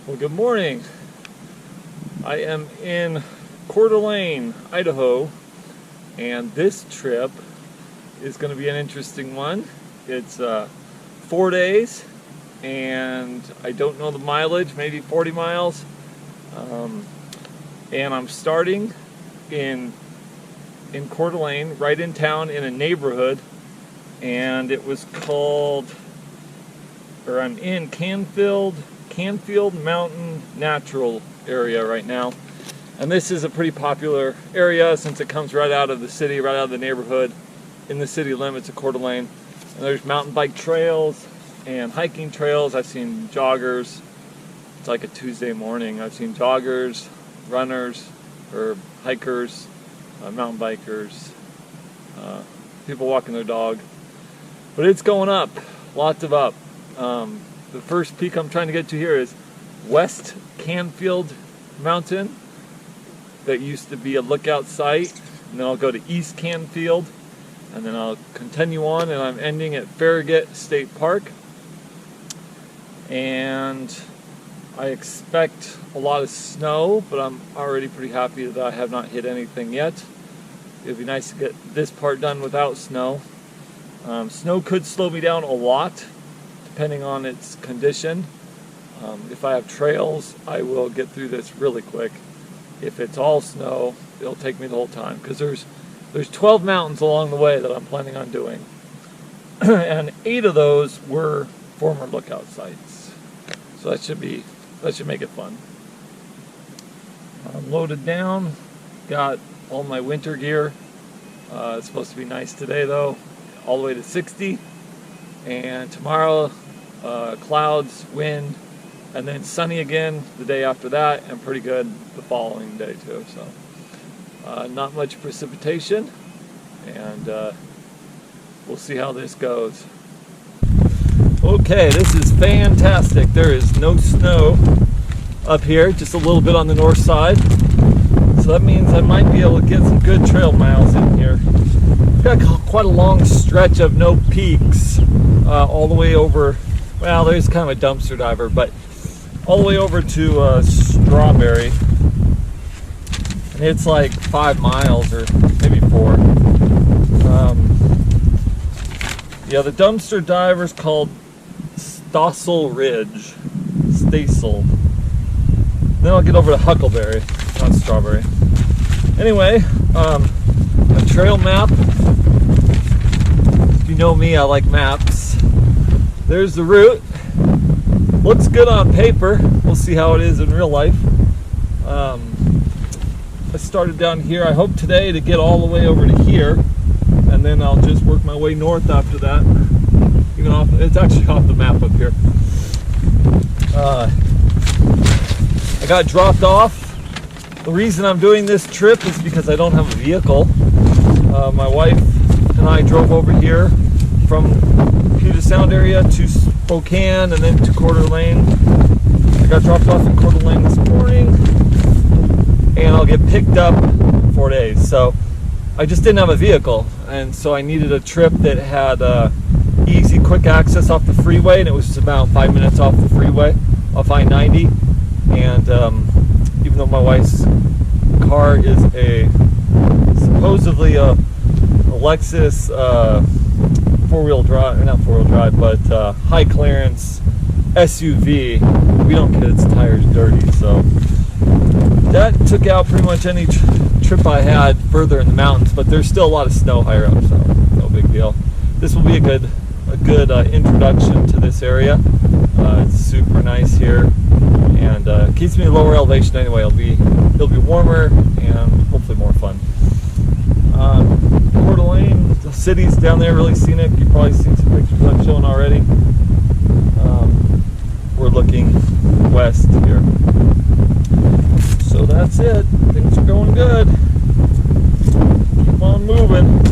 Well, good morning. I am in Coeur d'Alene, Idaho, and this trip is going to be an interesting one. It's 4 days, and I don't know the mileage, maybe 40 miles. And I'm starting in Coeur d'Alene, right in town, in a neighborhood, and it was called, or I'm in Canfield Mountain Natural area right now. And this is a pretty popular area since it comes right out of the city, right out of the neighborhood, in the city limits of Coeur d'Alene. And there's mountain bike trails and hiking trails. I've seen joggers. It's like a Tuesday morning. I've seen joggers, runners, or hikers, mountain bikers, people walking their dog. But it's going up, lots of up. The first peak I'm trying to get to here is West Canfield Mountain. That used to be a lookout site. And then I'll go to East Canfield, and then I'll continue on, and I'm ending at Farragut State Park. And I expect a lot of snow, but I'm already pretty happy that I have not hit anything yet. It'd be nice to get this part done without snow. Snow could slow me down a lot, depending on its condition. If I have trails, I will get through this really quick. If it's all snow, it'll take me the whole time, because there's 12 mountains along the way that I'm planning on doing. And 8 of those were former lookout sites. So that should make it fun. I'm loaded down, got all my winter gear. It's supposed to be nice today though, all the way to 60. And tomorrow, clouds, wind, and then sunny again the day after that, and pretty good the following day too. So not much precipitation, and we'll see how this goes. Okay, this is fantastic. There is no snow up here, just a little bit on the north side. So that means I might be able to get some good trail miles in here. Got quite a long stretch of no peaks, all the way over, well, there's kind of a dumpster diver, but all the way over to Strawberry. And it's like 5 miles or maybe 4. Yeah, the dumpster diver is called Stossel Ridge. Stasel. Then I'll get over to Huckleberry, not Strawberry. Anyway, a trail map. If you know me, I like maps. There's the route. Looks good on paper. We'll see how it is in real life. I started down here. I hope today to get all the way over to here, and then I'll just work my way north after that. Even off, it's actually off the map up here. I got dropped off. The reason I'm doing this trip is because I don't have a vehicle. My wife and I drove over here from Puget Sound area to Spokane and then to Coeur d'Alene. I got dropped off in Coeur d'Alene this morning, and I'll get picked up in 4 days. So I just didn't have a vehicle, and so I needed a trip that had easy, quick access off the freeway, and it was about 5 minutes off the freeway, off I-90. And even though my wife's car is supposedly a Lexus four-wheel drive, not four-wheel drive, but high clearance SUV, we don't get its tires dirty. So that took out pretty much any trip I had further in the mountains, but there's still a lot of snow higher up, so no big deal. This will be a good introduction to this area. It's super nice here, and keeps me at lower elevation anyway. It'll be warmer and hopefully more fun. Coeur d'Alene, the city's down there, really scenic. You've probably seen some pictures I've shown already. We're looking west here. So that's it. Things are going good. Keep on moving.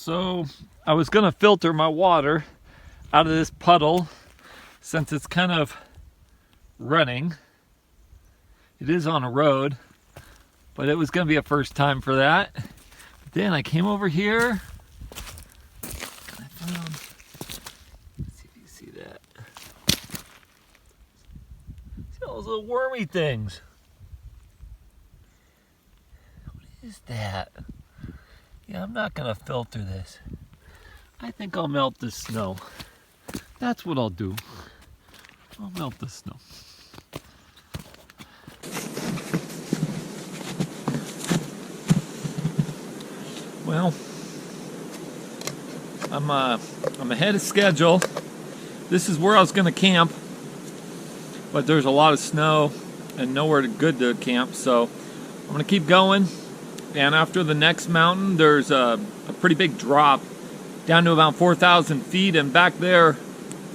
So I was gonna filter my water out of this puddle since it's kind of running. It is on a road, but it was gonna be a first time for that. Then I came over here and I found, let's see if you see that. See all those little wormy things. What is that? Yeah, I'm not gonna filter this. I think I'll melt the snow. That's what I'll do. I'll melt the snow. Well, I'm ahead of schedule. This is where I was gonna camp, but there's a lot of snow and nowhere good to camp, so I'm gonna keep going. And after the next mountain, there's a pretty big drop down to about 4,000 feet. And back there,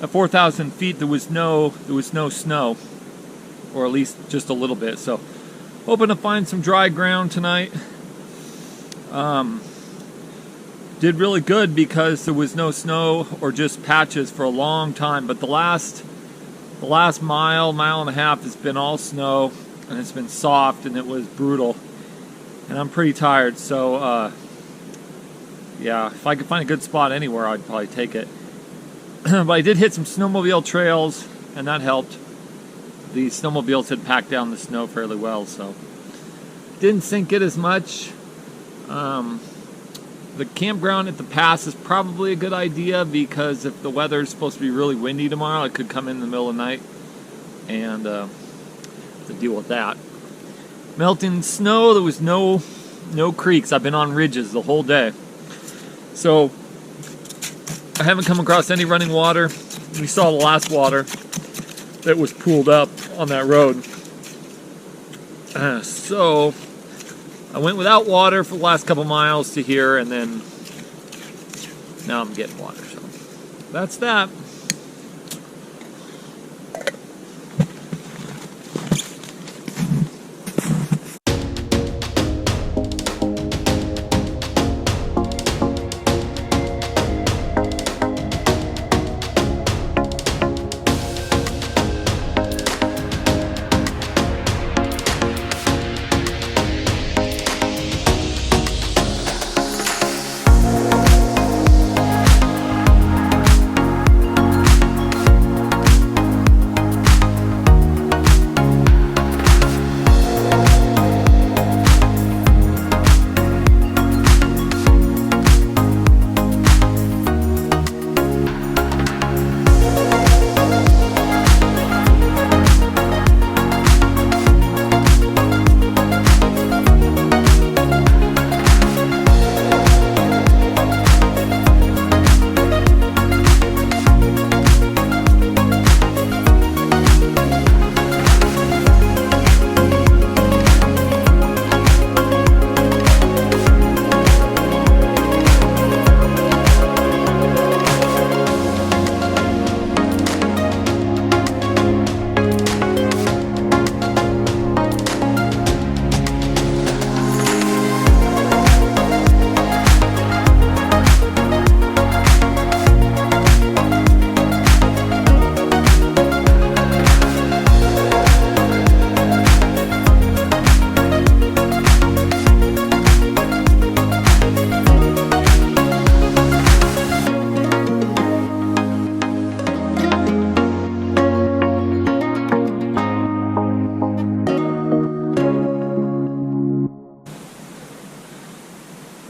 at 4,000 feet, there was no snow, or at least just a little bit. So, hoping to find some dry ground tonight. Did really good because there was no snow or just patches for a long time. But the last mile and a half has been all snow, and it's been soft, and it was brutal. And I'm pretty tired, so yeah, if I could find a good spot anywhere, I'd probably take it. But I did hit some snowmobile trails, and that helped. The snowmobiles had packed down the snow fairly well, so didn't sink it as much. The campground at the pass is probably a good idea because if the weather is supposed to be really windy tomorrow, it could come in the middle of the night, and to deal with that. Melting snow, there was no creeks. I've been on ridges the whole day. So I haven't come across any running water. We saw the last water that was pooled up on that road. So I went without water for the last couple miles to here, and then now I'm getting water. So that's that.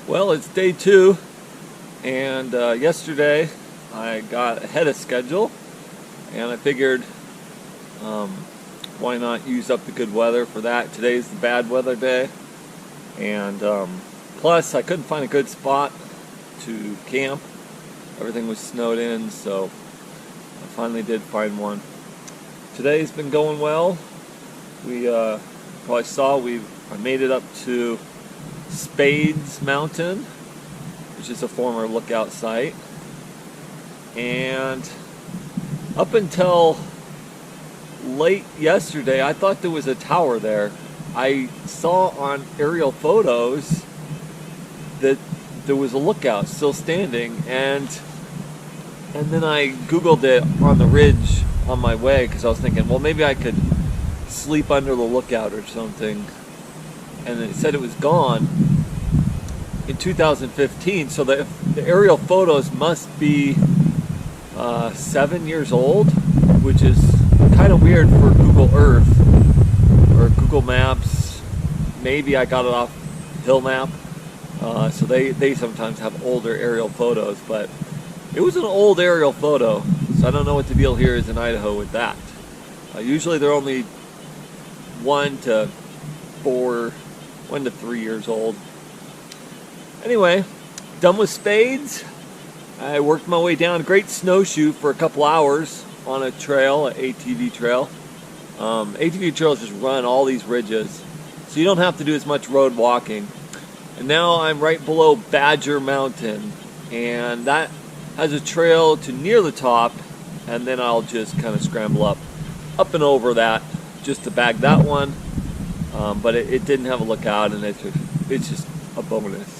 Well, it's day 2, and yesterday I got ahead of schedule, and I figured why not use up the good weather for that. Today's the bad weather day, and plus I couldn't find a good spot to camp. Everything was snowed in, so I finally did find one. Today's been going well. We probably saw I made it up to Spades Mountain, which is a former lookout site, and up until late yesterday I thought there was a tower there. I saw on aerial photos that there was a lookout still standing, and then I Googled it on the ridge on my way, because I was thinking, well, maybe I could sleep under the lookout or something, and it said it was gone in 2015, so the aerial photos must be 7 years old, which is kind of weird for Google Earth or Google Maps. Maybe I got it off Hill Map, so they sometimes have older aerial photos, but it was an old aerial photo, so I don't know what the deal here is in Idaho with that. Usually they're only 1 to 3 years old. Anyway, done with spades. I worked my way down Great Snowshoe for a couple hours on a trail, an ATV trail. ATV trails just run all these ridges, so you don't have to do as much road walking. And now I'm right below Badger Mountain, and that has a trail to near the top, and then I'll just kind of scramble up and over that just to bag that one. But it didn't have a lookout, and it's just a bonus.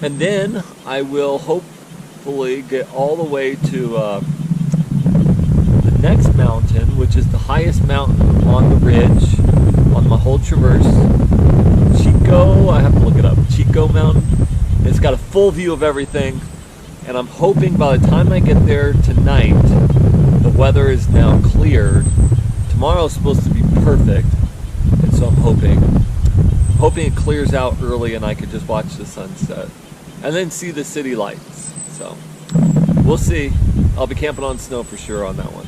And then I will hopefully get all the way to the next mountain, which is the highest mountain on the ridge on my whole traverse. Chico, I have to look it up. Chico Mountain. It's got a full view of everything, and I'm hoping by the time I get there tonight, the weather is now cleared. Tomorrow's supposed to be perfect, and so I'm hoping it clears out early and I can just watch the sunset and then see the city lights. So we'll see. I'll be camping on snow for sure on that one.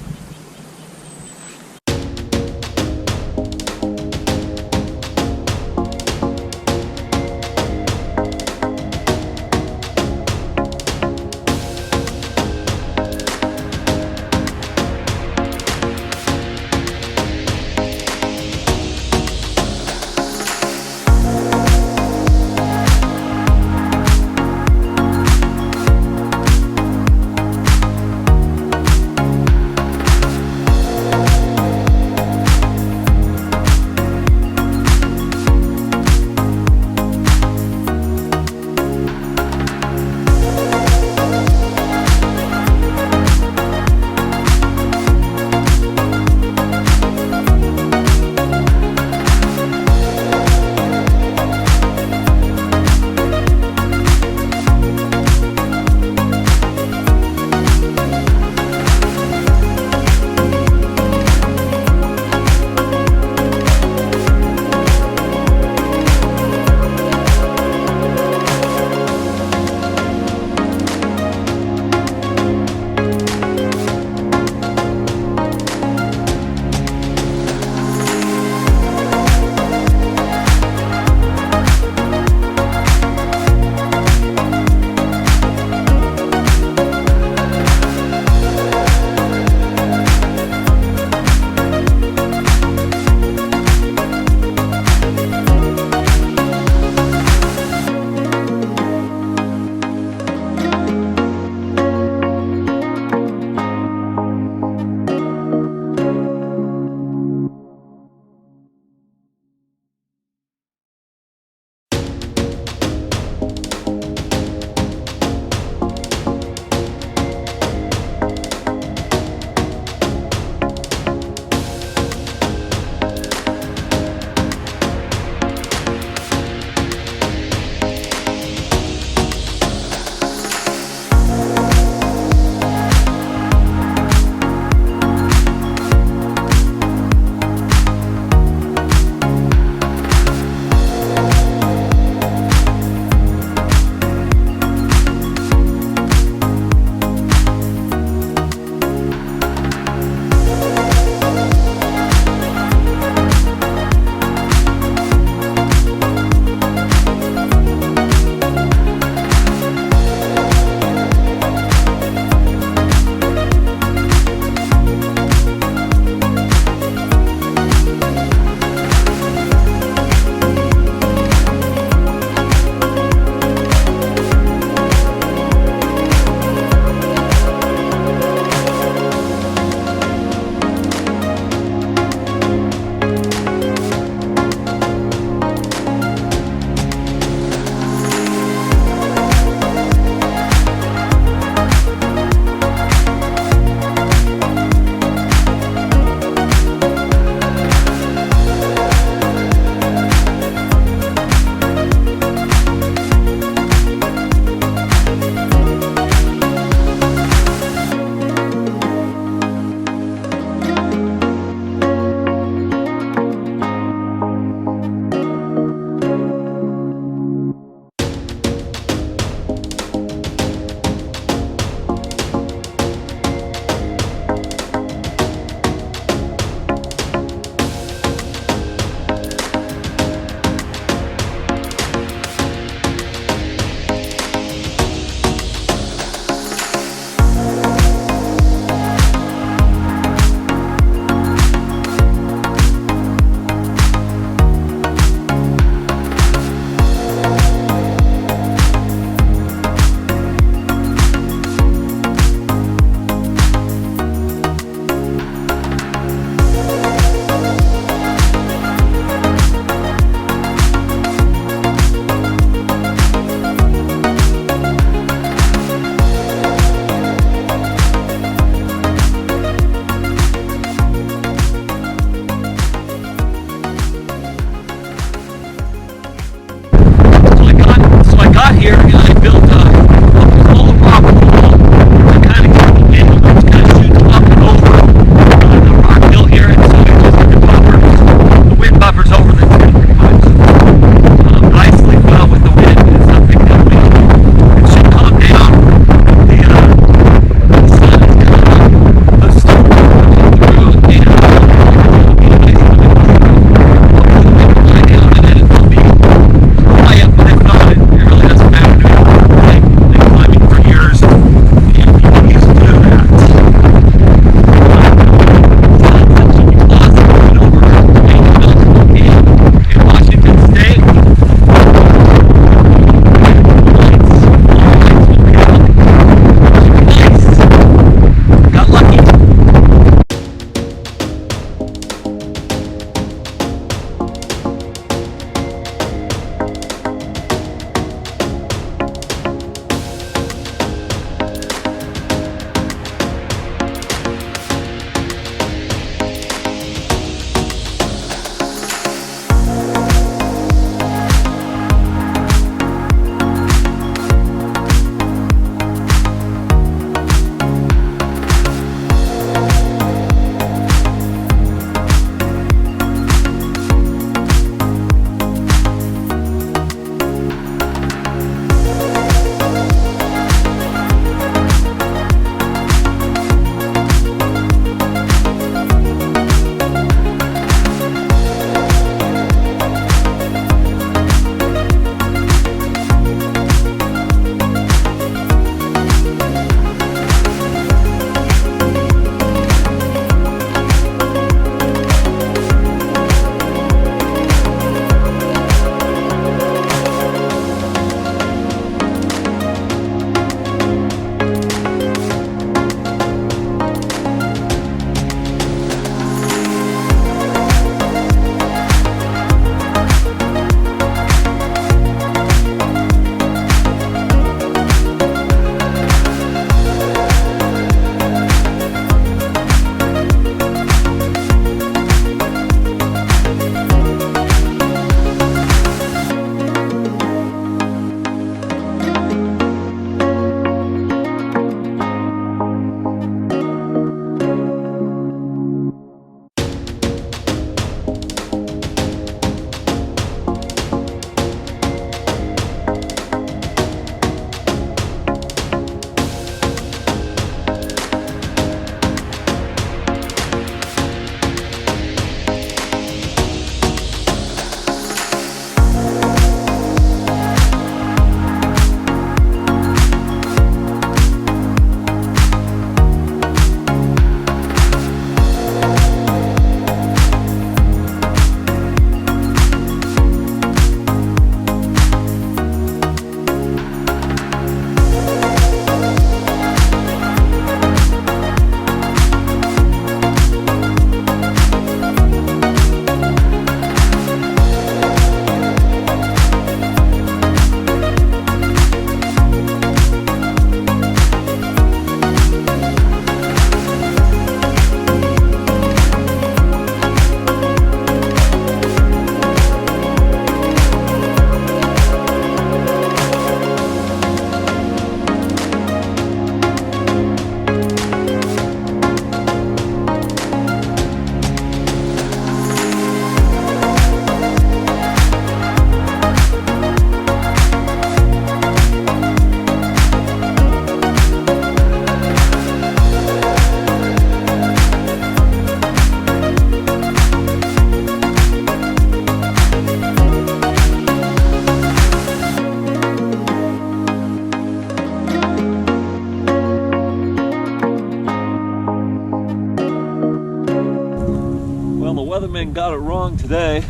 weatherman got it wrong today.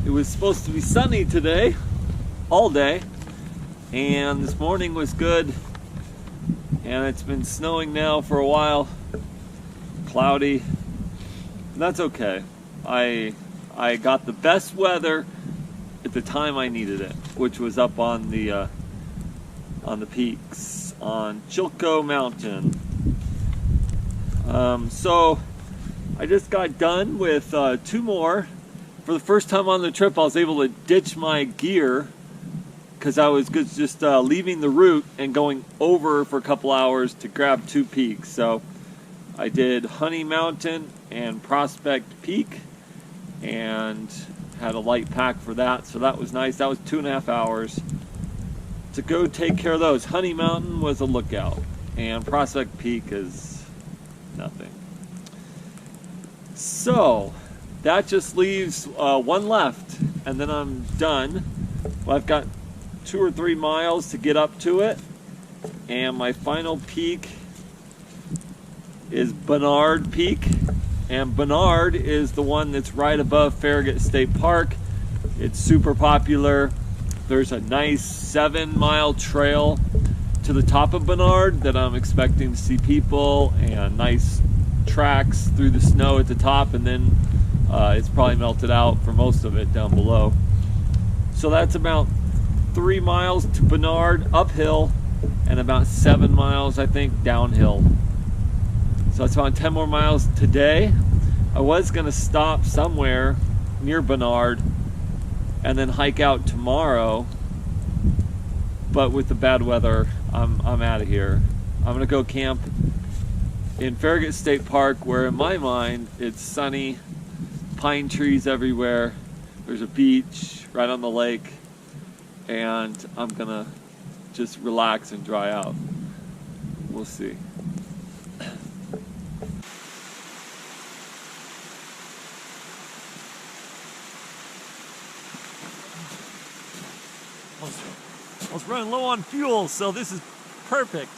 It was supposed to be sunny today, all day, and this morning was good, and it's been snowing now for a while, cloudy. That's okay. I got the best weather at the time I needed it, which was up on the peaks on Chilco Mountain. So I just got done with 2 more. For the first time on the trip, I was able to ditch my gear because I was just leaving the route and going over for a couple hours to grab 2 peaks. So I did Honey Mountain and Prospect Peak and had a light pack for that, so that was nice. That was 2.5 hours to go take care of those. Honey Mountain was a lookout, and Prospect Peak is nothing. So that just leaves 1 left, and then I'm done. Well, I've got 2 or 3 miles to get up to it, and my final peak is Bernard Peak, and Bernard is the one that's right above Farragut State Park. It's super popular. There's a nice 7-mile trail to the top of Bernard that I'm expecting to see people, and nice tracks through the snow at the top, and then it's probably melted out for most of it down below. So that's about 3 miles to Bernard uphill, and about 7 miles, I think, downhill. So it's about 10 more miles today. I was gonna stop somewhere near Bernard and then hike out tomorrow, but with the bad weather, I'm out of here. I'm gonna go camp in Farragut State Park, where in my mind it's sunny, pine trees everywhere, there's a beach right on the lake, and I'm gonna just relax and dry out. We'll see. I was running low on fuel, so this is perfect.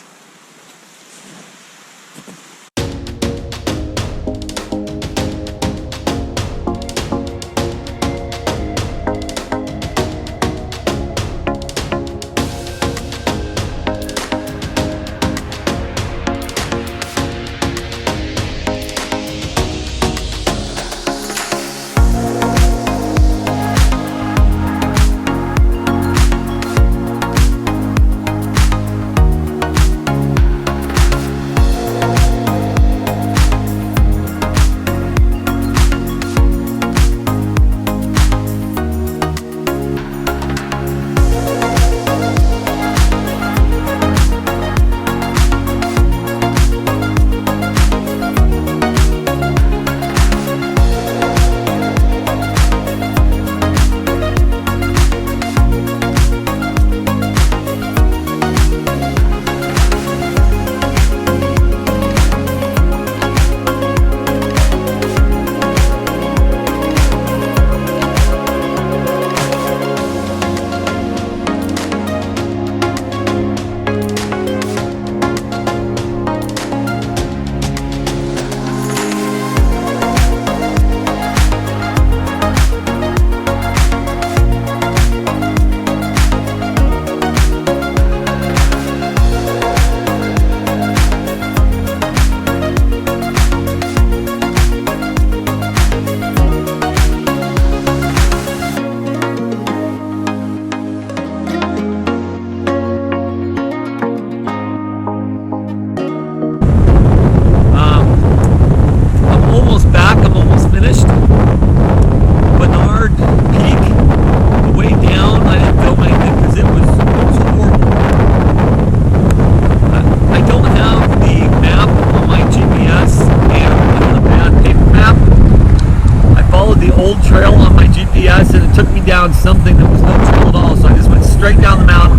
Down something that was no trail at all, so I just went straight down the mountain,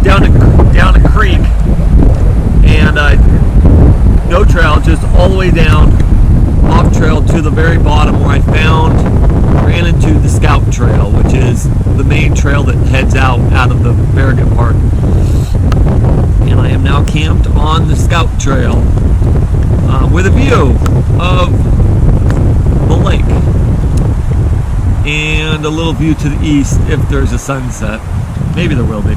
down a creek, and no trail, just all the way down, off trail to the very bottom, where I ran into the Scout Trail, which is the main trail that heads out of the Farragut Park. And I am now camped on the Scout Trail with a view of the lake. and a little view to the east if there's a sunset. Maybe there will be.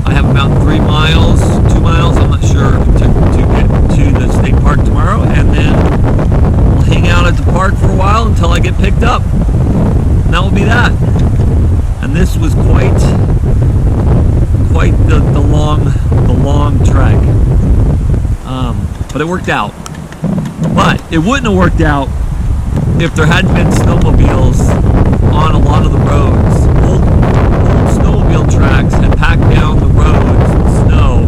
I have about 3 miles, 2 miles, I'm not sure, to get to the state park tomorrow, and then we'll hang out at the park for a while until I get picked up. And that will be that. And this was quite the long trek. But it worked out. But it wouldn't have worked out if there hadn't been snowmobiles on a lot of the roads. Old snowmobile tracks had packed down the roads with snow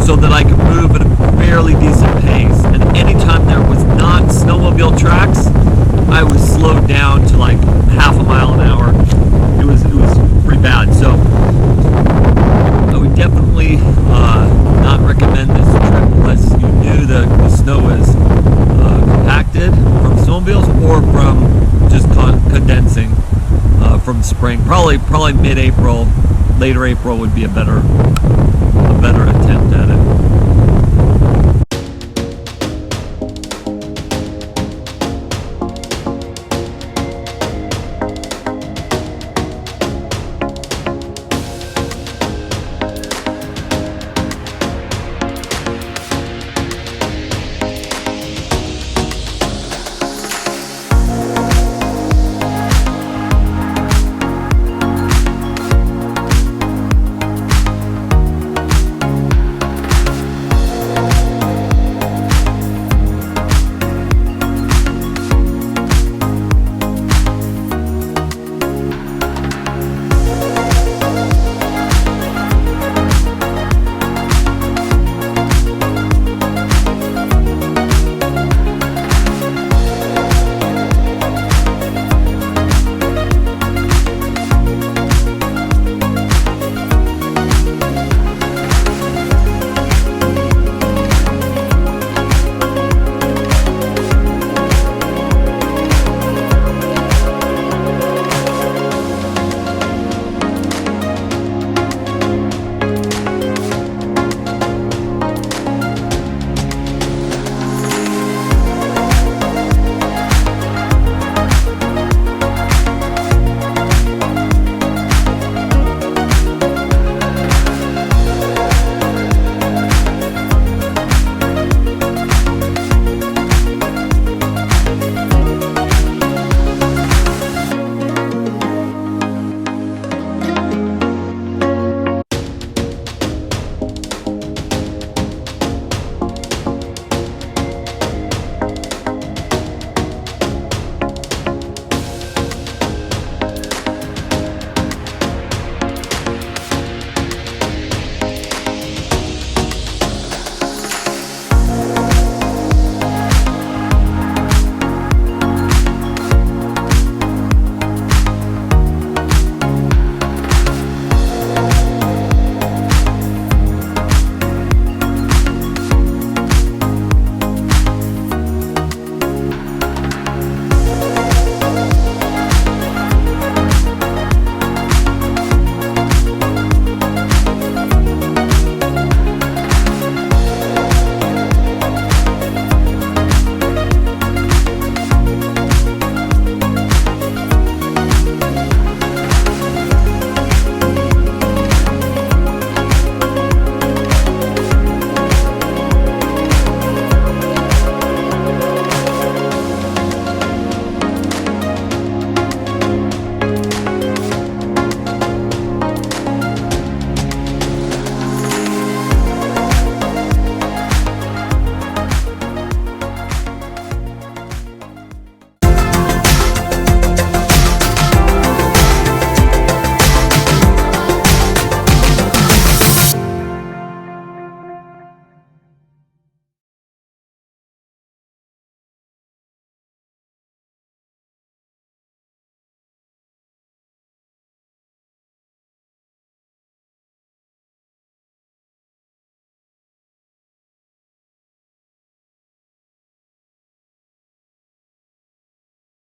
so that I could move at a fairly decent pace. And anytime there was not snowmobile tracks, I was slowed down to like half a mile an hour. It was pretty bad. So I would definitely not recommend this trip unless you knew the snow is compacted from snowmobiles or from just condensing from spring. Probably mid-April, later April would be a better attempt at it.